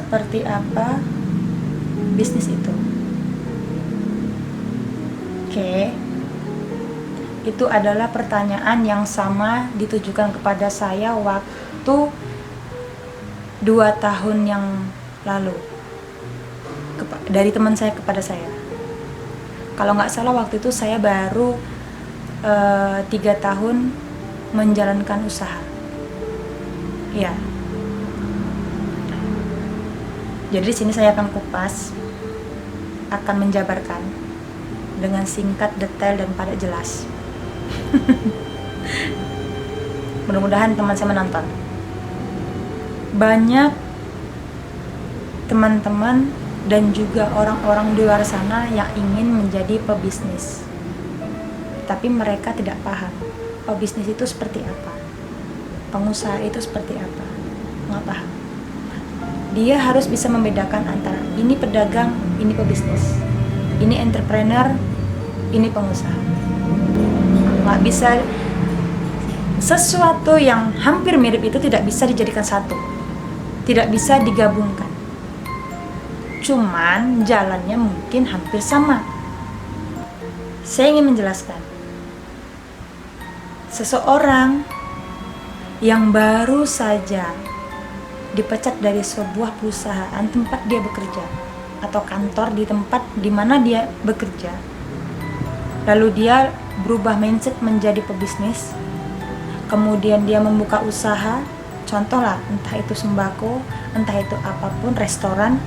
seperti apa bisnis itu? Oke. Itu adalah pertanyaan yang sama ditujukan kepada saya waktu 2 tahun yang lalu dari teman saya kepada saya. Kalau nggak salah waktu itu saya baru 3 tahun menjalankan usaha. Ya. Jadi di sini saya akan kupas, akan menjabarkan dengan singkat, detail, dan padat jelas. Mudah-mudahan teman saya menonton. Banyak teman-teman dan juga orang-orang di luar sana yang ingin menjadi pebisnis, tapi mereka tidak paham pebisnis itu seperti apa, pengusaha itu seperti apa, nggak paham. Dia harus bisa membedakan antara ini pedagang, ini pebisnis, ini entrepreneur, ini pengusaha. Nggak bisa, sesuatu yang hampir mirip itu tidak bisa dijadikan satu, tidak bisa digabungkan. Cuman jalannya mungkin hampir sama. Saya ingin menjelaskan, seseorang yang baru saja dipecat dari sebuah perusahaan tempat dia bekerja atau kantor di tempat di mana dia bekerja, lalu dia berubah mindset menjadi pebisnis, kemudian dia membuka usaha, contohlah entah itu sembako, entah itu apapun, restoran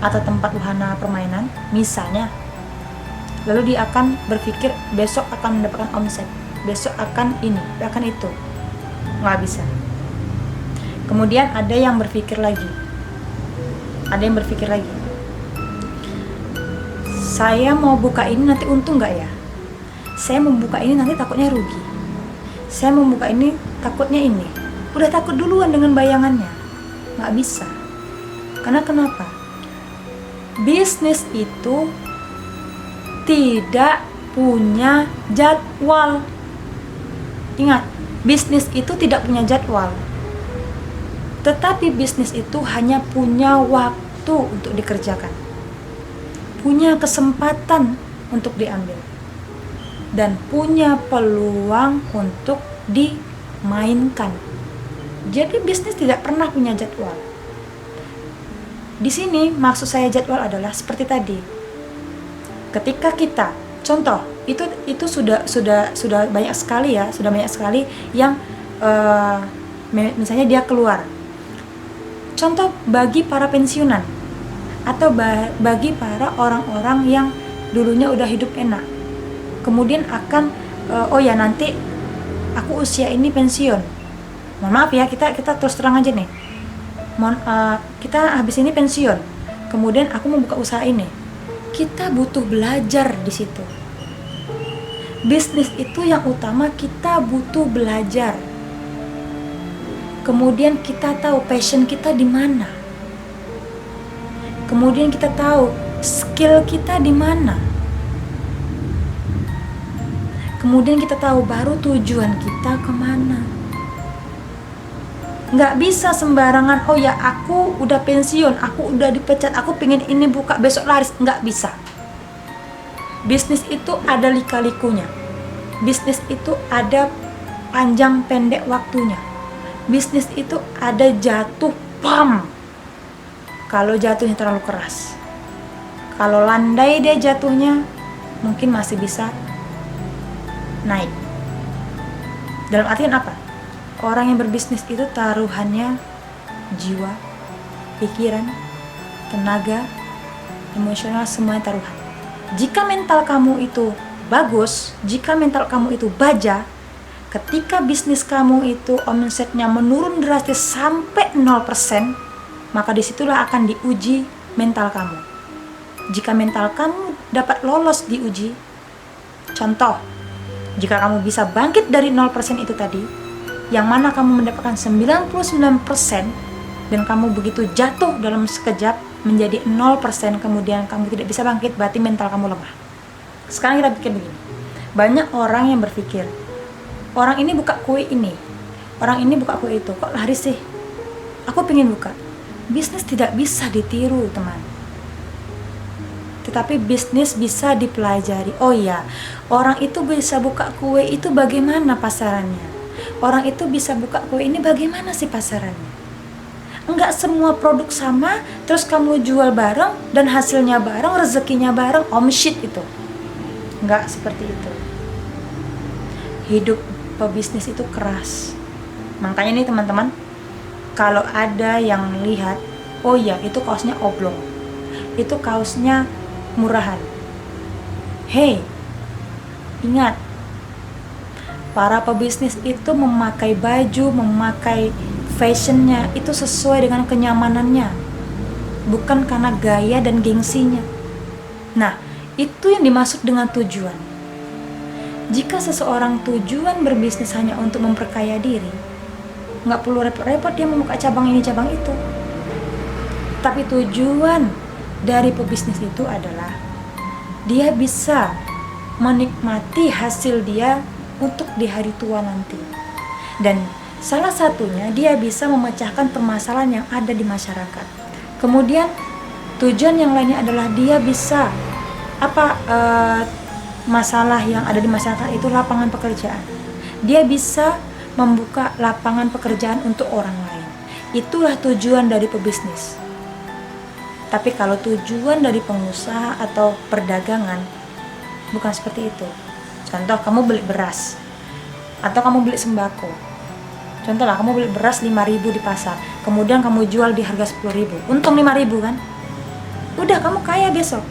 atau tempat wahana permainan misalnya, lalu dia akan berpikir besok akan mendapatkan omset, besok akan ini, akan itu. Nggak bisa. Kemudian ada yang berpikir lagi, saya mau buka ini nanti untung nggak ya, saya mau buka ini nanti takutnya rugi, saya mau buka ini takutnya ini. Udah takut duluan dengan bayangannya. Nggak bisa. Karena kenapa? Bisnis itu tidak punya jadwal. Ingat, bisnis itu tidak punya jadwal. Tetapi bisnis itu hanya punya waktu untuk dikerjakan, punya kesempatan untuk diambil, dan punya peluang untuk dimainkan. Jadi bisnis tidak pernah punya jadwal. Di sini maksud saya jadwal adalah seperti tadi. Ketika kita, contoh, itu sudah banyak sekali ya, sudah banyak sekali yang misalnya dia keluar. Contoh bagi para pensiunan atau bagi para orang-orang yang dulunya udah hidup enak, kemudian akan oh ya nanti aku usia ini pensiun. Mohon maaf ya, kita terus terang aja nih. Kita habis ini pensiun, kemudian aku mau buka usaha ini. Kita butuh belajar di situ. Bisnis itu yang utama, kita butuh belajar. Kemudian kita tahu passion kita di mana. Kemudian kita tahu skill kita di mana. Kemudian kita tahu baru tujuan kita kemana. Nggak bisa sembarangan, oh ya aku udah pensiun, aku udah dipecat, aku pengen ini buka, besok laris. Nggak bisa. Bisnis itu ada lika-likunya. Bisnis itu ada panjang pendek waktunya. Bisnis itu ada jatuh, pam. Kalau jatuhnya terlalu keras, kalau landai dia jatuhnya, mungkin masih bisa naik. Dalam artian apa? Orang yang berbisnis itu taruhannya jiwa, pikiran, tenaga, emosional, semuanya taruhan. Jika mental kamu itu bagus, jika mental kamu itu baja, ketika bisnis kamu itu omsetnya menurun drastis sampai 0%, maka disitulah akan diuji mental kamu. Jika mental kamu dapat lolos diuji, contoh, jika kamu bisa bangkit dari 0% itu tadi, yang mana kamu mendapatkan 99% dan kamu begitu jatuh dalam sekejap menjadi 0%, kemudian kamu tidak bisa bangkit, berarti mental kamu lemah. Sekarang kita pikir begini, banyak orang yang berpikir, orang ini buka kue ini, orang ini buka kue itu, kok laris sih? Aku pengen buka. Bisnis tidak bisa ditiru, teman. Tetapi bisnis bisa dipelajari. Oh iya, orang itu bisa buka kue itu bagaimana pasarannya? Orang itu bisa buka kue ini bagaimana sih pasarannya? Enggak semua produk sama, terus kamu jual bareng dan hasilnya bareng, rezekinya bareng, omshit itu. Enggak seperti itu. Hidup pebisnis itu keras. Makanya nih teman-teman, kalau ada yang lihat, oh iya itu kaosnya oblong, itu kaosnya murahan. Hey, ingat, para pebisnis itu memakai baju, memakai fashionnya itu sesuai dengan kenyamanannya, bukan karena gaya dan gengsinya. Nah, itu yang dimaksud dengan tujuan. Jika seseorang tujuan berbisnis hanya untuk memperkaya diri, nggak perlu repot-repot dia membuka cabang ini cabang itu. Tapi tujuan dari pebisnis itu adalah dia bisa menikmati hasil dia untuk di hari tua nanti. Dan salah satunya dia bisa memecahkan permasalahan yang ada di masyarakat. Kemudian tujuan yang lainnya adalah dia bisa masalah yang ada di masyarakat itu lapangan pekerjaan. Dia bisa membuka lapangan pekerjaan untuk orang lain. Itulah tujuan dari pebisnis. Tapi kalau tujuan dari pengusaha atau perdagangan bukan seperti itu. Contoh, kamu beli beras atau kamu beli sembako. Contoh lah, kamu beli beras 5.000 di pasar, kemudian kamu jual di harga 10.000, untung 5.000 kan? Udah, kamu kaya besok.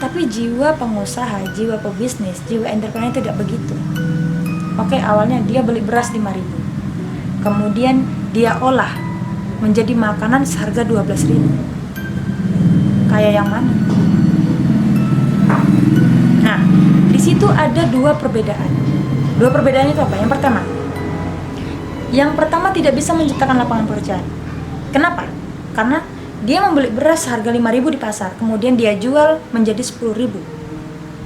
Tapi jiwa pengusaha, jiwa pebisnis, jiwa entrepreneur tidak begitu. Oke, awalnya dia beli beras 5.000, kemudian dia olah menjadi makanan seharga 12.000. Kayak yang mana? Nah, di situ ada dua perbedaan. Dua perbedaan itu apa? Yang pertama tidak bisa menciptakan lapangan pekerjaan. Kenapa? Karena dia membeli beras harga 5.000 di pasar, kemudian dia jual menjadi 10.000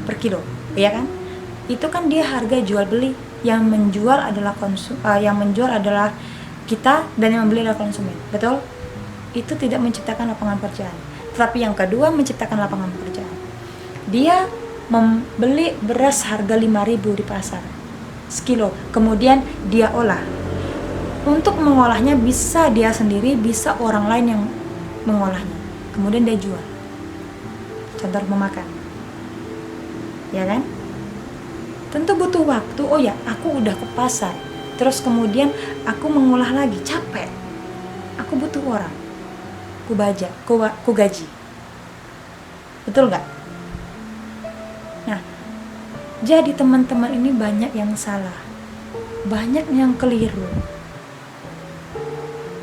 per kilo, ya kan? Itu kan dia harga jual beli. Yang menjual adalah kita dan yang membeli adalah konsumen. Betul? Itu tidak menciptakan lapangan pekerjaan. Tetapi yang kedua menciptakan lapangan pekerjaan. Dia membeli beras harga 5.000 di pasar sekilo, kemudian dia olah. Untuk mengolahnya bisa dia sendiri, bisa orang lain yang mengolahnya. Kemudian dia jual. Contoh memakan. Ya kan? Tentu butuh waktu. Oh ya, aku udah ke pasar, terus kemudian aku mengolah lagi, capek. Aku butuh orang. Ku gaji. Betul nggak? Nah, jadi teman-teman ini banyak yang salah, banyak yang keliru.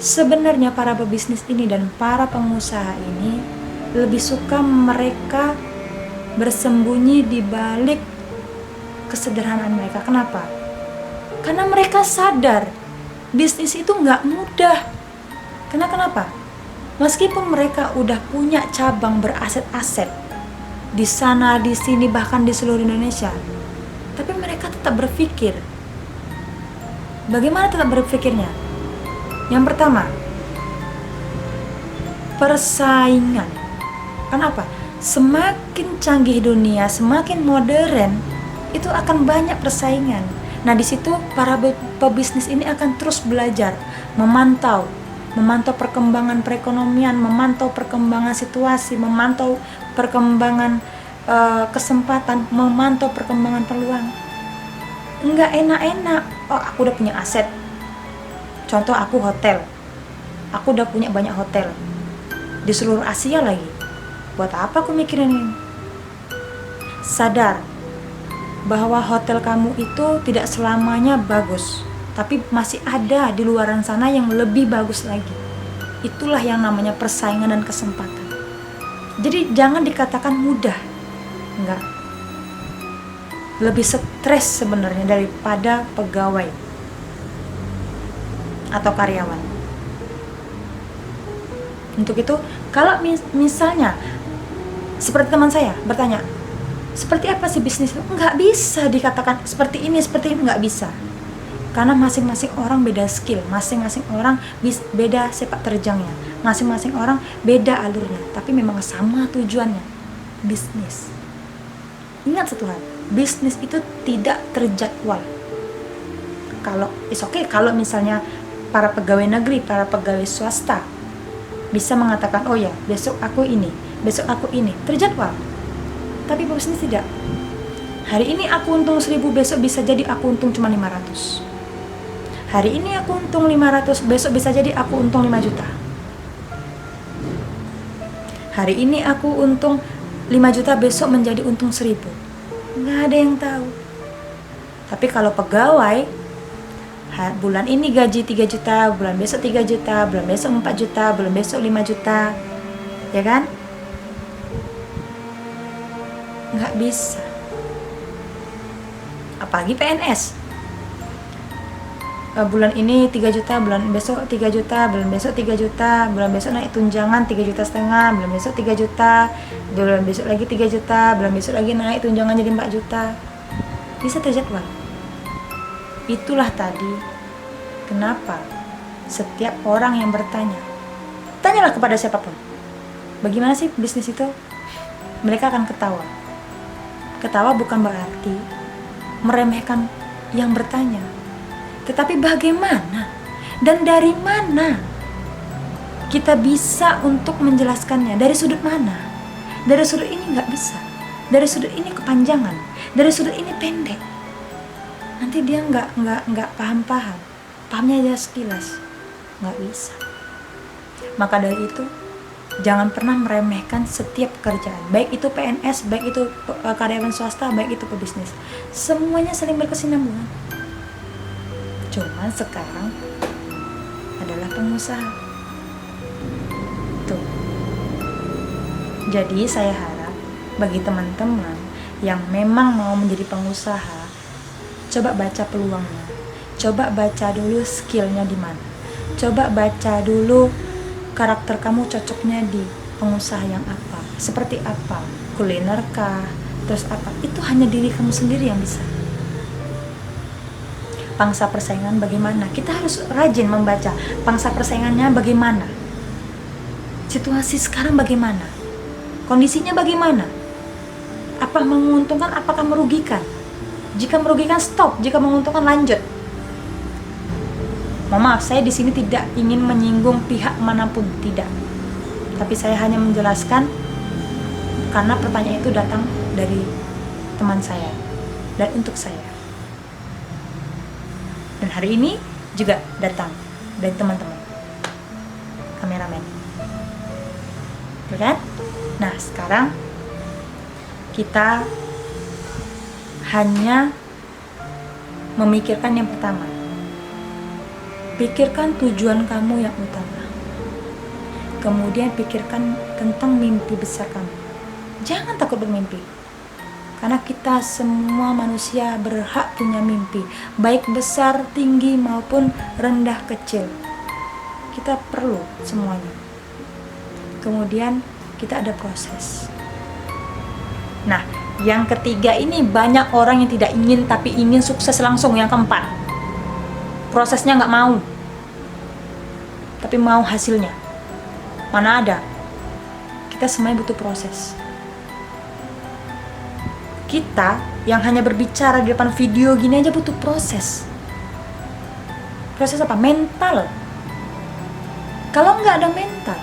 Sebenarnya para pebisnis ini dan para pengusaha ini lebih suka mereka bersembunyi di balik kesederhanaan mereka. Kenapa? Karena mereka sadar bisnis itu nggak mudah. Kenapa? Meskipun mereka udah punya cabang beraset-aset di sana, di sini, bahkan di seluruh Indonesia, tapi mereka tetap berpikir. Bagaimana tetap berpikirnya? Yang pertama, persaingan. Kenapa? Semakin canggih dunia, semakin modern, itu akan banyak persaingan. Nah, di situ para pebisnis ini akan terus belajar, memantau perkembangan perekonomian, memantau perkembangan situasi, memantau perkembangan kesempatan, memantau perkembangan peluang. Enggak enak-enak. Oh, aku udah punya aset. Contoh, aku hotel. Aku udah punya banyak hotel di seluruh Asia lagi. Buat apa aku mikirin ini? Sadar bahwa hotel kamu itu tidak selamanya bagus, tapi masih ada di luaran sana yang lebih bagus lagi. Itulah yang namanya persaingan dan kesempatan. Jadi jangan dikatakan mudah. Enggak. Lebih stres sebenarnya daripada pegawai atau karyawan. Untuk itu, kalau misalnya seperti teman saya bertanya, seperti apa sih bisnis itu? Nggak bisa dikatakan seperti ini, nggak bisa. Karena masing-masing orang beda skill, masing-masing orang beda sepak terjangnya, masing-masing orang beda alurnya, tapi memang sama tujuannya, bisnis. Ingat satu hal, bisnis itu tidak terjadwal. Kalau kalau misalnya para pegawai negeri, para pegawai swasta bisa mengatakan, oh ya besok aku ini, besok aku ini, terjadwal. Tapi pebisnis tidak. Hari ini aku untung 1.000, besok bisa jadi aku untung cuma 500. Hari ini aku untung 500, besok bisa jadi aku untung 5 juta. Hari ini aku untung 5 juta, besok menjadi untung 1.000. Nggak ada yang tahu. Tapi kalau pegawai, bulan ini gaji 3 juta, bulan besok 3 juta, bulan besok 4 juta, bulan besok 5 juta. Ya kan? Nggak bisa. Apalagi PNS. Bulan ini 3 juta, bulan besok 3 juta, bulan besok 3 juta, bulan besok naik tunjangan 3,5 juta, bulan besok 3 juta, bulan besok lagi 3 juta, bulan besok lagi naik tunjangan jadi 4 juta. Bisa terjadwal. Itulah tadi kenapa setiap orang yang bertanya, tanyalah kepada siapapun, bagaimana sih bisnis itu? Mereka akan ketawa. Ketawa bukan berarti meremehkan yang bertanya, tetapi bagaimana dan dari mana kita bisa untuk menjelaskannya, dari sudut mana. Dari sudut ini nggak bisa, dari sudut ini kepanjangan, dari sudut ini pendek, nanti dia nggak paham, pahamnya aja sekilas, nggak bisa. Maka dari itu jangan pernah meremehkan setiap pekerjaan, baik itu PNS, baik itu karyawan swasta, baik itu pebisnis, semuanya saling berkesinambungan. Cuman sekarang adalah pengusaha. Tuh. Jadi saya harap bagi teman-teman yang memang mau menjadi pengusaha, coba baca peluangnya. Coba baca dulu skillnya di mana. Coba baca dulu karakter kamu cocoknya di pengusaha yang apa. Seperti apa? Kuliner kah? Terus apa? Itu hanya diri kamu sendiri yang bisa. Pangsa persaingan bagaimana? Kita harus rajin membaca pangsa persaingannya bagaimana, situasi sekarang bagaimana, kondisinya bagaimana, apa menguntungkan, apakah merugikan. Jika merugikan stop, jika menguntungkan lanjut. Mohon maaf, saya di sini tidak ingin menyinggung pihak manapun, tidak, tapi saya hanya menjelaskan karena pertanyaan itu datang dari teman saya dan untuk saya. Dan hari ini juga datang dari teman-teman kameramen, kan? Nah, sekarang kita hanya memikirkan yang pertama. Pikirkan tujuan kamu yang utama. Kemudian pikirkan tentang mimpi besar kamu. Jangan takut bermimpi. Karena kita semua manusia berhak punya mimpi, baik besar, tinggi maupun rendah kecil. Kita perlu semuanya. Kemudian kita ada proses. Nah, yang ketiga ini banyak orang yang tidak ingin tapi ingin sukses langsung. Yang keempat, prosesnya nggak mau, tapi mau hasilnya. Mana ada? Kita semuanya butuh proses. Kita yang hanya berbicara di depan video gini aja butuh proses. Proses apa? Mental. Kalau nggak ada mental,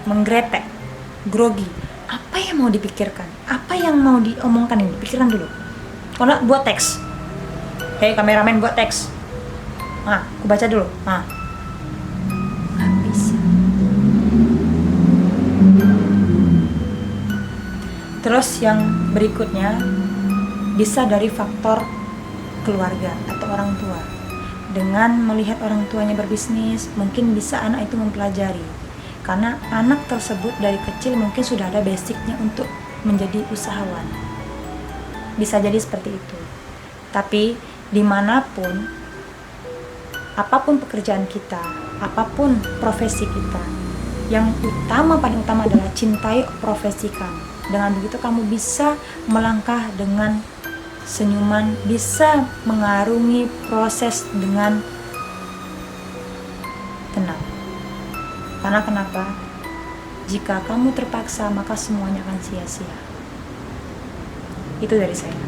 menggretek, grogi, apa yang mau dipikirkan? Apa yang mau diomongkan ini? Pikirkan dulu. Kalau buat teks, hei kameramen buat teks. Nah, aku baca dulu. Nah, nggak bisa. Terus yang berikutnya bisa dari faktor keluarga atau orang tua. Dengan melihat orang tuanya berbisnis, mungkin bisa anak itu mempelajari. Karena anak tersebut dari kecil mungkin sudah ada basicnya untuk menjadi usahawan. Bisa jadi seperti itu. Tapi dimanapun, apapun pekerjaan kita, apapun profesi kita, yang paling utama adalah cintai profesi kamu. Dengan begitu kamu bisa melangkah dengan senyuman bisa mengarungi proses dengan tenang. Karena kenapa? Jika kamu terpaksa, maka semuanya akan sia-sia. Itu dari saya.